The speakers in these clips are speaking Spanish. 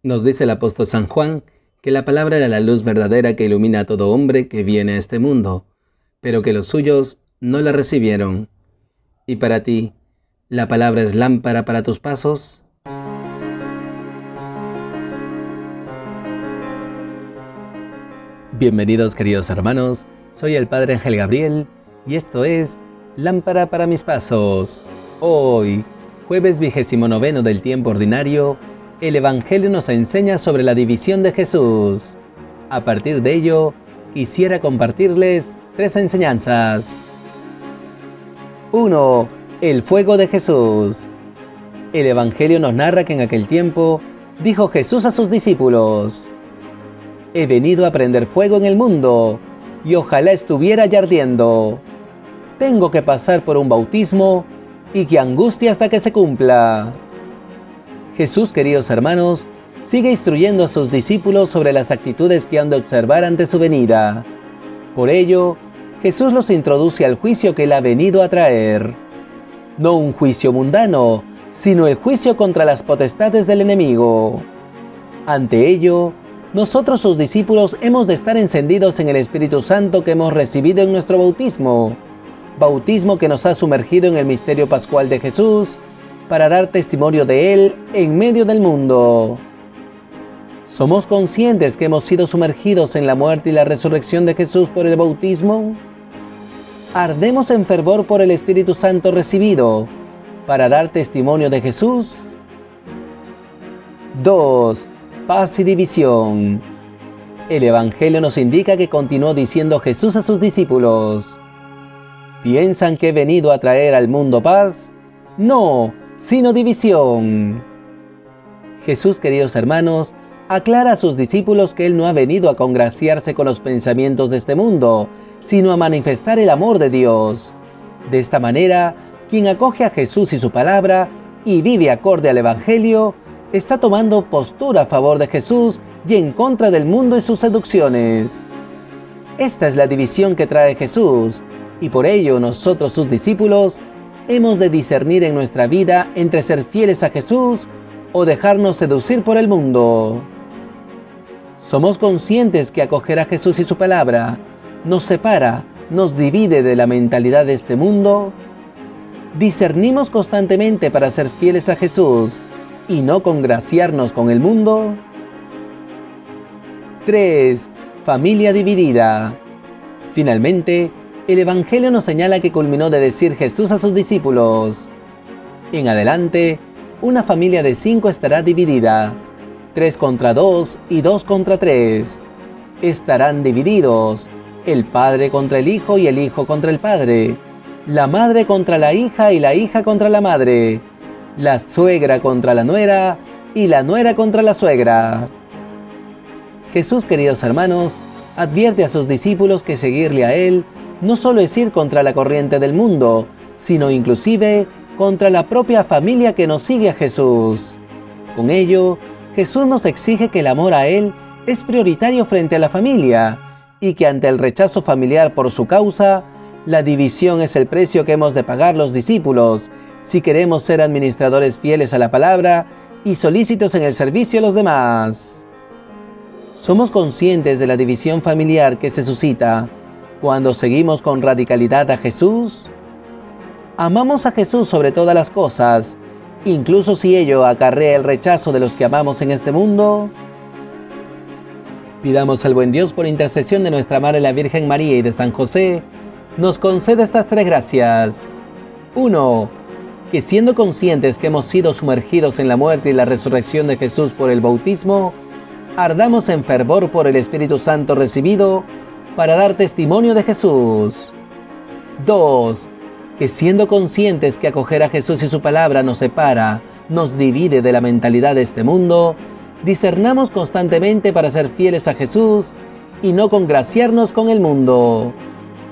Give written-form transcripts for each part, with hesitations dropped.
Nos dice el apóstol San Juan que la palabra era la luz verdadera que ilumina a todo hombre que viene a este mundo, pero que los suyos no la recibieron. ¿Y para ti, la palabra es lámpara para tus pasos? Bienvenidos, queridos hermanos, soy el Padre Ángel Gabriel y esto es Lámpara para mis pasos. Hoy, jueves 29 del tiempo ordinario, el Evangelio nos enseña sobre la división de Jesús. A partir de ello, quisiera compartirles 3 enseñanzas. 1. El fuego de Jesús. El Evangelio nos narra que en aquel tiempo dijo Jesús a sus discípulos: «He venido a prender fuego en el mundo, y ojalá estuviera ya ardiendo. Tengo que pasar por un bautismo, y qué angustia hasta que se cumpla». Jesús, queridos hermanos, sigue instruyendo a sus discípulos sobre las actitudes que han de observar ante su venida. Por ello, Jesús los introduce al juicio que Él ha venido a traer. No un juicio mundano, sino el juicio contra las potestades del enemigo. Ante ello, nosotros sus discípulos hemos de estar encendidos en el Espíritu Santo que hemos recibido en nuestro bautismo que nos ha sumergido en el misterio pascual de Jesús, para dar testimonio de Él en medio del mundo. ¿Somos conscientes que hemos sido sumergidos en la muerte y la resurrección de Jesús por el bautismo? ¿Ardemos en fervor por el Espíritu Santo recibido para dar testimonio de Jesús? 2. Paz y división. El Evangelio nos indica que continuó diciendo Jesús a sus discípulos: ¿piensan que he venido a traer al mundo paz? No, sino división. Jesús, queridos hermanos, aclara a sus discípulos que Él no ha venido a congraciarse con los pensamientos de este mundo, sino a manifestar el amor de Dios. De esta manera, quien acoge a Jesús y su palabra y vive acorde al Evangelio, está tomando postura a favor de Jesús y en contra del mundo y sus seducciones. Esta es la división que trae Jesús, y por ello nosotros, sus discípulos, hemos de discernir en nuestra vida entre ser fieles a Jesús o dejarnos seducir por el mundo. ¿Somos conscientes que acoger a Jesús y su palabra nos separa, nos divide de la mentalidad de este mundo? ¿Discernimos constantemente para ser fieles a Jesús y no congraciarnos con el mundo? 3. Familia dividida. Finalmente, el Evangelio nos señala que culminó de decir Jesús a sus discípulos: en adelante, una familia de 5 estará dividida, 3 contra 2 y 2 contra 3. Estarán divididos, el padre contra el hijo y el hijo contra el padre, la madre contra la hija y la hija contra la madre, la suegra contra la nuera y la nuera contra la suegra. Jesús, queridos hermanos, advierte a sus discípulos que seguirle a Él no solo es ir contra la corriente del mundo, sino inclusive contra la propia familia que nos sigue a Jesús. Con ello, Jesús nos exige que el amor a Él es prioritario frente a la familia, y que ante el rechazo familiar por su causa, la división es el precio que hemos de pagar los discípulos, si queremos ser administradores fieles a la palabra y solícitos en el servicio a los demás. ¿Somos conscientes de la división familiar que se suscita cuando seguimos con radicalidad a Jesús? ¿Amamos a Jesús sobre todas las cosas, incluso si ello acarrea el rechazo de los que amamos en este mundo? Pidamos al buen Dios, por intercesión de nuestra Madre la Virgen María y de San José, nos conceda estas 3 gracias. 1. Que siendo conscientes que hemos sido sumergidos en la muerte y la resurrección de Jesús por el bautismo, ardamos en fervor por el Espíritu Santo recibido para dar testimonio de Jesús. 2. Que siendo conscientes que acoger a Jesús y su palabra nos separa, nos divide de la mentalidad de este mundo, discernamos constantemente para ser fieles a Jesús y no congraciarnos con el mundo.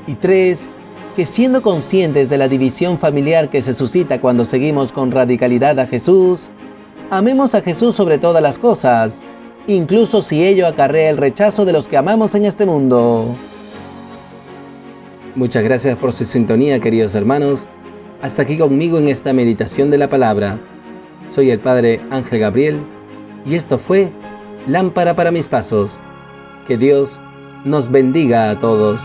Y 3. Que siendo conscientes de la división familiar que se suscita cuando seguimos con radicalidad a Jesús, amemos a Jesús sobre todas las cosas, incluso si ello acarrea el rechazo de los que amamos en este mundo. Muchas gracias por su sintonía, queridos hermanos. Hasta aquí conmigo en esta meditación de la palabra. Soy el Padre Ángel Gabriel Y esto fue Lámpara para mis pasos. Que Dios nos bendiga a todos.